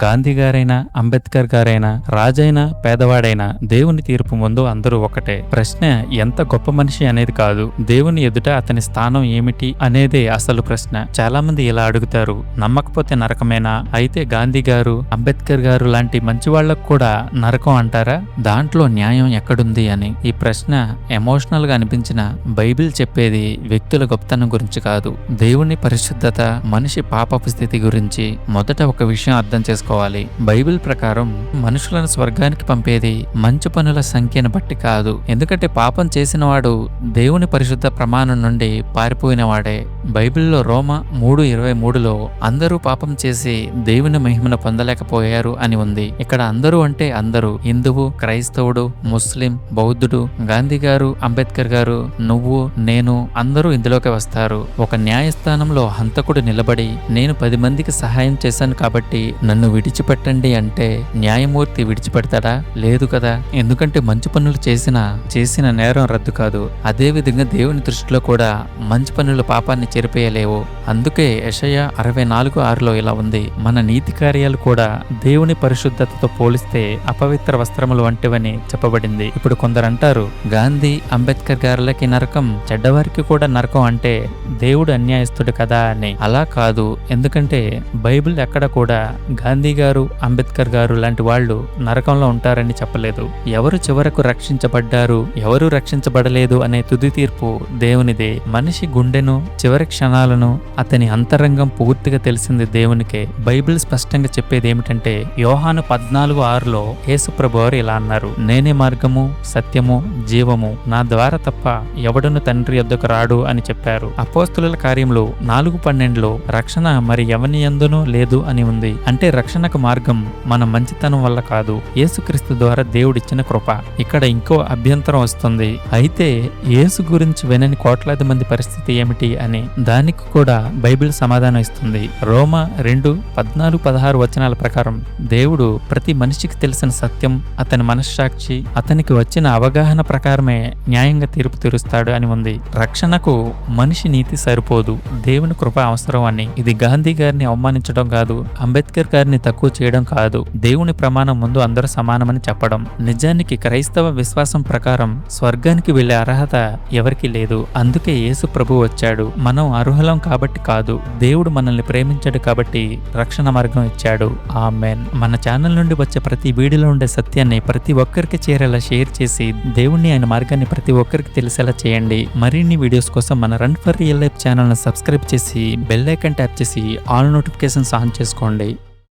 గాంధీ గారైనా, అంబేద్కర్ గారైనా, రాజైనా, పేదవాడైనా దేవుని తీర్పు ముందు అందరూ ఒకటే. ప్రశ్న ఎంత గొప్ప మనిషి అనేది కాదు, దేవుని ఎదుట అతని స్థానం ఏమిటి అనేదే అసలు ప్రశ్న. చాలా మంది ఇలా అడుగుతారు, నమ్మకపోతే నరకమేనా? అయితే గాంధీ గారు, అంబేద్కర్ గారు లాంటి మంచి వాళ్లకు కూడా నరకం అంటారా? దాంట్లో న్యాయం ఎక్కడుంది అని. ఈ ప్రశ్న ఎమోషనల్ గా అనిపించిన బైబిల్ చెప్పేది వ్యక్తుల గొప్పతనం గురించి కాదు, దేవుని పరిశుద్ధత, మనిషి పాపపు స్థితి గురించి. మొదట ఒక విషయం అర్థం చేసుకోవాలి. బైబిల్ ప్రకారం మనుషులను స్వర్గానికి పంపేది మంచి పనుల సంఖ్యను బట్టి కాదు. ఎందుకంటే పాపం చేసిన వాడు దేవుని పరిశుద్ధ ప్రమాణం నుండి పారిపోయిన వాడే. బైబిల్లో రోమా 3:23లో అందరూ పాపం చేసి దేవుని మహిమను పొందలేకపోయారు అని ఉంది. ఇక్కడ అందరూ అంటే అందరూ, హిందువు, క్రైస్తవుడు, ముస్లిం, బౌద్ధుడు, గాంధీ గారు, అంబేద్కర్ గారు, నువ్వు, నేను అందరూ ఇందులోకి వస్తారు. ఒక న్యాయస్థానంలో హంతకుడు నిలబడి నేను 10 మందికి సహాయం చేశాను కాబట్టి నన్ను విడిచిపెట్టండి అంటే న్యాయమూర్తి విడిచిపెడతాడా? లేదు కదా. ఎందుకంటే మంచి పనులు చేసిన నేరం రద్దు కాదు. అదే విధంగా దేవుని దృష్టిలో కూడా మంచి పనులు పాపాన్ని చెరిపేయలేవు. అందుకే యెషయా 64:6లో ఇలా ఉంది, మన నీతి కార్యాలు కూడా దేవుని పరిశుద్ధతతో పోలిస్తే అపవిత్ర వస్త్రములు వంటివని చెప్పబడింది. ఇప్పుడు కొందరు అంటారు, గాంధీ, అంబేద్కర్ గారులకి నరకం, చెడ్డవారికి కూడా నరకం అంటే దేవుడు అన్యాయస్తుడు కదా అని. అలా కాదు. ఎందుకంటే బైబిల్ ఎక్కడ కూడా గాంధీ గారు, అంబేద్కర్ గారు లాంటి వాళ్ళు నరకంలో ఉంటారని చెప్పలేదు. ఎవరు చివరకు రక్షించబడ్డారు, ఎవరు రక్షించబడలేదు అనే తుది తీర్పు దేవునిదే. మనిషి గుండెను, చివరి క్షణాలను, అతని అంతరంగం పూర్తిగా తెలిసింది దేవునికే. బైబిల్ స్పష్టంగా చెప్పేది ఏమిటంటే యోహాను 14:6లో యేసు ప్రభువారు ఇలా అన్నారు, నేనే మార్గము, సత్యము, జీవము, నా ద్వారా తప్ప ఎవడును తండ్రి యొద్దకు రాడు అని చెప్పారు. అపోస్తుల కార్యములు 4:12లో రక్షణ మరి ఎవని యందునూ లేదు అని ఉంది. అంటే రక్షణకు మార్గం మన మంచితనం వల్ల కాదు, యేసుక్రీస్తు ద్వారా దేవుడిచ్చిన కృప. ఇక్కడ ఇంకో అభ్యంతరం వస్తుంది, అయితే యేసు గురించి వినని కోట్లాది మంది పరిస్థితి ఏమిటి అని. దానికి కూడా బైబిల్ సమాధానం ఇస్తుంది. రోమా 2:14-16 వచనాల ప్రకారం దేవుడు ప్రతి మనిషికి తెలిసిన సత్యం, అతని మనస్సాక్షి, అతనికి వచ్చిన అవగాహన ప్రకారమే న్యాయంగా తీర్పు తీరుస్తాడు అని ఉంది. రక్షణకు మనిషి నీతి సరిపోదు, దేవుని కృప అవసరం అని. ఇది గాంధీ గారిని అవమానించడం కాదు, అంబేద్కర్ గారిని తక్కువ చేయడం కాదు, దేవుని ప్రమాణం ముందు అందరూ సమానమని చెప్పడం. నిజానికి క్రైస్తవ విశ్వాసం ప్రకారం స్వర్గానికి వెళ్లే అర్హత ఎవరికీ లేదు. అందుకే యేసు ప్రభు వచ్చాడు. మనం అర్హులం కాబట్టి కాదు, దేవుడు మనల్ని ప్రేమించాడు కాబట్టి రక్షణ మార్గం ఇచ్చాడు. ఆమేన్. మన ఛానల్ నుండి వచ్చే ప్రతి వీడియోలో ఉండే సత్యాన్ని ప్రతి ఒక్కరికి చేరేలా షేర్ చేసి దేవుణ్ణి, ఆయన మార్గాన్ని ప్రతి ఒక్కరికి తెలిసేలా చేయండి. మరిన్ని వీడియోస్ కోసం మన run for real life channel ను సబ్స్క్రైబ్ చేసి బెల్ ఐకాన్ ట్యాప్ చేసి ఆల్ నోటిఫికేషన్స్ ఆన్ చేసుకోండి.